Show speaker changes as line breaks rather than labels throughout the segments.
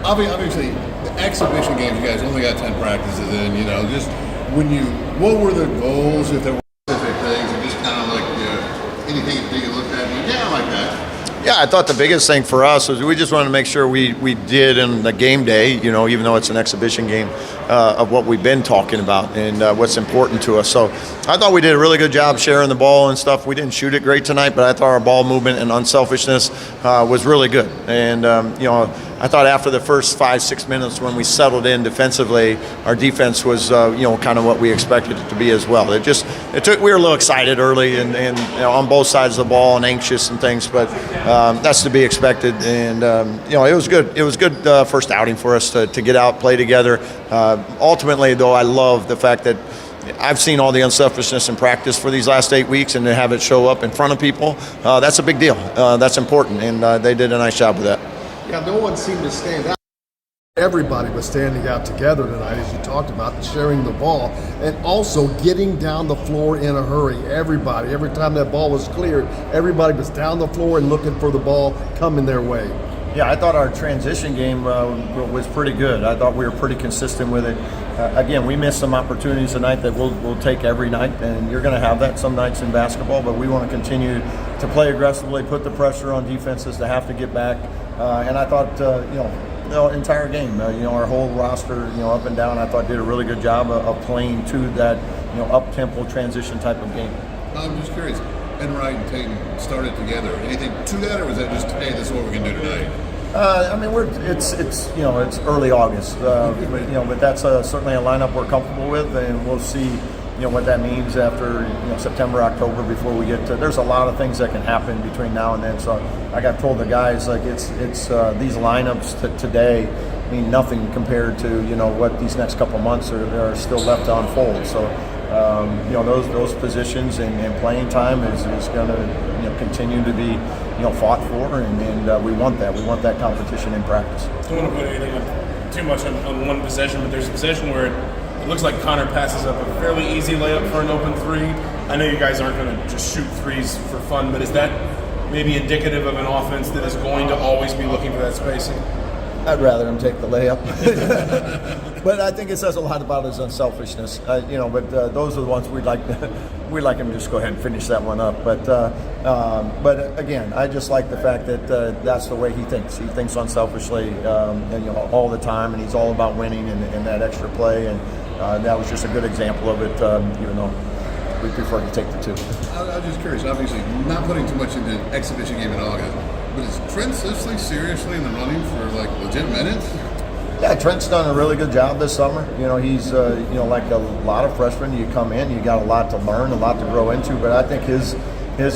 Obviously, the exhibition games, you guys only got 10 practices in, just what were the goals, if there were specific things, or just kind of like, anything that you looked at and yeah, I like that?
Yeah, I thought the biggest thing for us was we just wanted to make sure we did in the game day, even though it's an exhibition game, of what we've been talking about and what's important to us. So I thought we did a really good job sharing the ball and stuff. We didn't shoot it great tonight, but I thought our ball movement and unselfishness was really good. And, I thought after the first 5-6 minutes when we settled in defensively, our defense was, kind of what we expected it to be as well. We were a little excited early and on both sides of the ball and anxious and things, but that's to be expected. And, it was good. It was good first outing for us to get out, play together. Ultimately, though, I love the fact that I've seen all the unselfishness in practice for these last 8 weeks, and to have it show up in front of people, that's a big deal. That's important, and they did a nice job with that.
Yeah, no one seemed to stand out. Everybody was standing out together tonight, as you talked about, sharing the ball and also getting down the floor in a hurry. Everybody, every time that ball was cleared, everybody was down the floor and looking for the ball coming their way.
Yeah, I thought our transition game was pretty good. I thought we were pretty consistent with it. Again, we missed some opportunities tonight that we'll take every night, and you're going to have that some nights in basketball, but we want to continue to play aggressively, put the pressure on defenses to have to get back. And I thought, the entire game, our whole roster, up and down, I thought did a really good job of playing to that, up-tempo transition type of game.
I'm just curious. Enright and Tayton started together. Anything to that, or was that just, hey, this is what we're gonna do tonight?
It's early August, but that's certainly a lineup we're comfortable with, and we'll see, what that means after September, October before we get to. There's a lot of things that can happen between now and then. So like I've told the guys, like it's these lineups today mean nothing compared to what these next couple months are still left to unfold. So. Those positions and playing time is going to continue to be fought for, and we want that. We want that competition in practice.
I don't want to put anything too much on one possession, but there's a possession where it looks like Connor passes up a fairly easy layup for an open three. I know you guys aren't going to just shoot threes for fun, but is that maybe indicative of an offense that is going to always be looking for that spacing?
I'd rather him take the layup. But I think it says a lot about his unselfishness. But those are the ones we'd like him to just go ahead and finish that one up. But again, I just like the fact that that's the way he thinks. He thinks unselfishly, all the time, and he's all about winning and that extra play. And that was just a good example of it. Even though we prefer to take the two.
I was just curious. Obviously, not putting too much into exhibition game in August. But is Trent Sisley seriously in the running for legit minutes?
Yeah, Trent's done a really good job this summer. He's like a lot of freshmen. You come in, you got a lot to learn, a lot to grow into. But I think his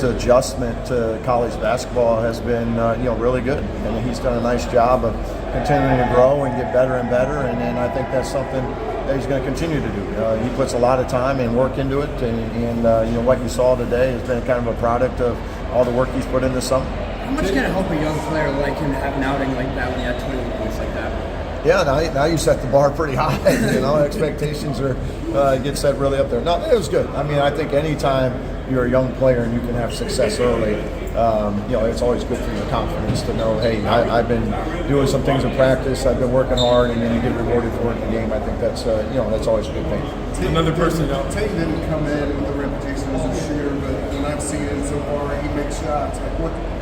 adjustment to college basketball has been really good. And he's done a nice job of continuing to grow and get better and better. And I think that's something that he's going to continue to do. He puts a lot of time and work into it. And what you saw today has been kind of a product of all the work he's put in this summer.
How much can it help a young player like him to have an outing like that when you have 21 points like that?
Yeah, now you set the bar pretty high. Expectations are get set really up there. No, it was good. I mean, I think anytime you're a young player and you can have success early, it's always good for your confidence to know, hey, I've been doing some things in practice, I've been working hard, and then you get rewarded for it in the game. I think that's that's always a good thing.
Another person,
Tayton didn't come in with a reputation as a shooter, but when I've seen him so far, he makes shots.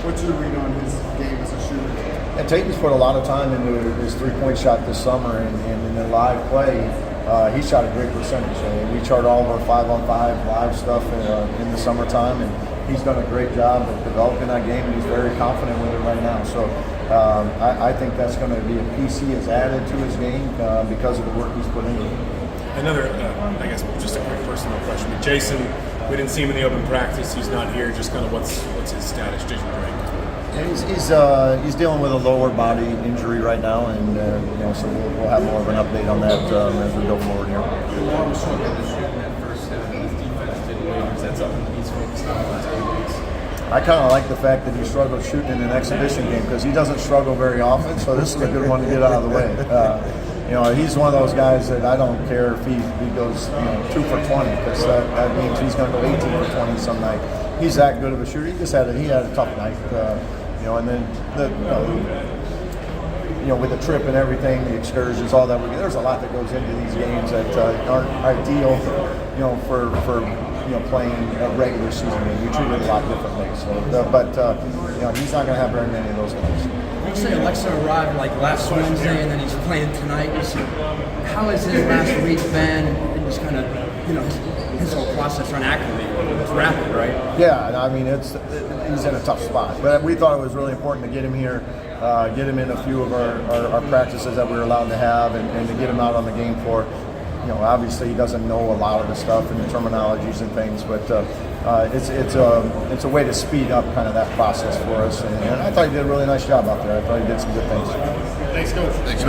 What's your read on his game as a shooter?
And Tayton's put a lot of time into his three-point shot this summer, and in the live play, he shot a great percentage. We chart all of our 5-on-5 live stuff in the summertime, and he's done a great job of developing that game, and he's very confident with it right now. So I think that's going to be a piece he has added to his game because of the work he's put into it.
Another, I guess, just a quick personal question. But Jason, we didn't see him in the open practice. He's not here. Just kind of what's his status? Jason Drake.
Yeah, he's dealing with a lower body injury right now, and so we'll have more of an update on that as we go forward here. I kind of like the fact that he struggled shooting in an exhibition game because he doesn't struggle very often. So this is a good one to get out of the way. He's one of those guys that I don't care if he goes 2 for 20 because that means he's going to go 18 for 20 some night. He's that good of a shooter. He had a tough night. And then with the trip and everything, the excursions, all that. There's a lot that goes into these games that aren't ideal, for playing a regular season game. We treat it a lot differently. So, he's not going to have very many of those games.
You say Alexa arrived like last Wednesday, and then he's playing tonight. How has his last week been, and just kind of, his whole process on acclimating? It's rapid, right?
Yeah, I mean, he's in a tough spot. But we thought it was really important to get him here, get him in a few of our practices that we were allowed to have, and to get him out on the game floor. Obviously he doesn't know a lot of the stuff and the terminologies and things, but it's a way to speed up kind of that process for us. And I thought he did a really nice job out there. I thought he did some good things.
Thanks, Coach. Thanks.